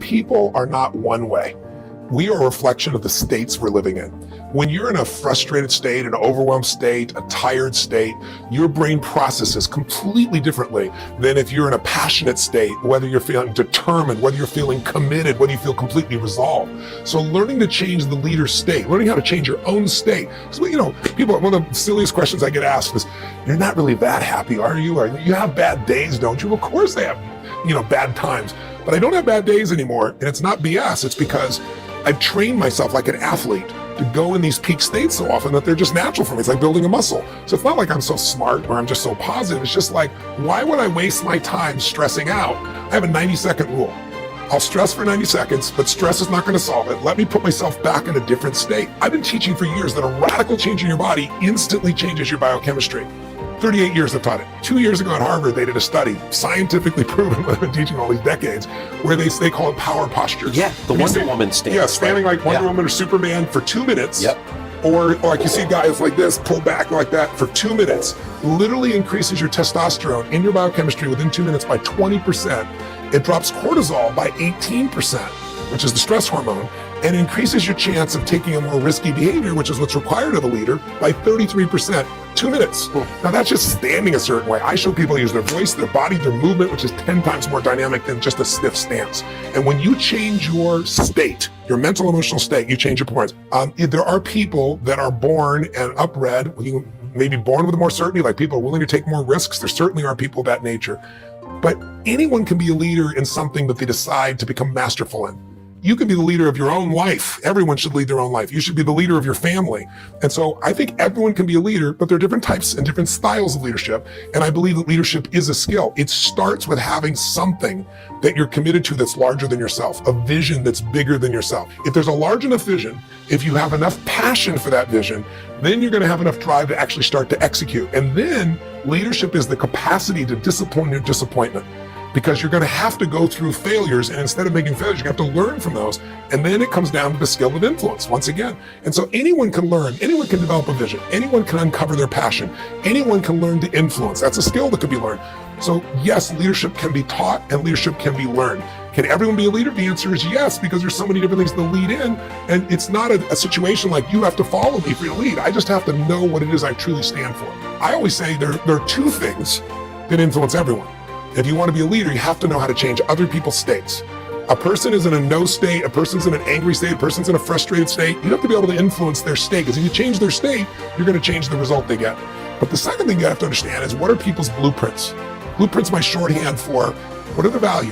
people are not one way. We are a reflection of the states we're living in. When you're in a frustrated state, an overwhelmed state, a tired state, your brain processes completely differently than if you're in a passionate state, whether you're feeling determined, whether you're feeling committed, whether you feel completely resolved. So learning to change the leader's state, learning how to change your own state. So, people, one of the silliest questions I get asked is, you're not really that happy, are you? You have bad days, don't you? Of course they have, bad times. But I don't have bad days anymore, and it's not BS. It's because I've trained myself like an athlete to go in these peak states so often that they're just natural for me. It's like building a muscle. So it's not like I'm so smart or I'm just so positive. It's just like, why would I waste my time stressing out? I have a 90-second rule. I'll stress for 90 seconds, but stress is not going to solve it. Let me put myself back in a different state. I've been teaching for years that a radical change in your body instantly changes your biochemistry. 38 years I've taught it. 2 years ago at Harvard, they did a study, scientifically proven, what I've been teaching all these decades, where they call it power postures. Yeah, the Wonder Woman stance. Yeah, standing like Wonder Woman or Superman for 2 minutes. Yep. Or like you see guys like this, pull back like that for 2 minutes. Literally increases your testosterone in your biochemistry within 2 minutes by 20%. It drops cortisol by 18%, which is the stress hormone, and increases your chance of taking a more risky behavior, which is what's required of a leader, by 33%. 2 minutes. Now that's just standing a certain way. I show people use their voice, their body, their movement, which is 10 times more dynamic than just a stiff stance. And when you change your state, your mental, emotional state, you change your performance. There are people that are born and upbred, maybe born with more certainty, like people are willing to take more risks. There certainly are people of that nature. But anyone can be a leader in something that they decide to become masterful in. You can be the leader of your own life. Everyone should lead their own life. You should be the leader of your family. And so I think everyone can be a leader, but there are different types and different styles of leadership. And I believe that leadership is a skill. It starts with having something that you're committed to that's larger than yourself, a vision that's bigger than yourself. If there's a large enough vision, if you have enough passion for that vision, then you're going to have enough drive to actually start to execute. And then leadership is the capacity to discipline your disappointment. Because you're going to have to go through failures, and instead of making failures, you have to learn from those. And then it comes down to the skill of influence once again. And so anyone can learn, anyone can develop a vision, anyone can uncover their passion, anyone can learn to influence. That's a skill that could be learned. So yes, leadership can be taught and leadership can be learned. Can everyone be a leader? The answer is yes, because there's so many different things to lead in. And it's not a situation like you have to follow me for your lead. I just have to know what it is I truly stand for. I always say there are two things that influence everyone. If you want to be a leader, you have to know how to change other people's states. A person is in a no state, a person's in an angry state, a person's in a frustrated state. You have to be able to influence their state, because if you change their state, you're going to change the result they get. But the second thing you have to understand is, what are people's blueprints? Blueprints, my shorthand for what are the values?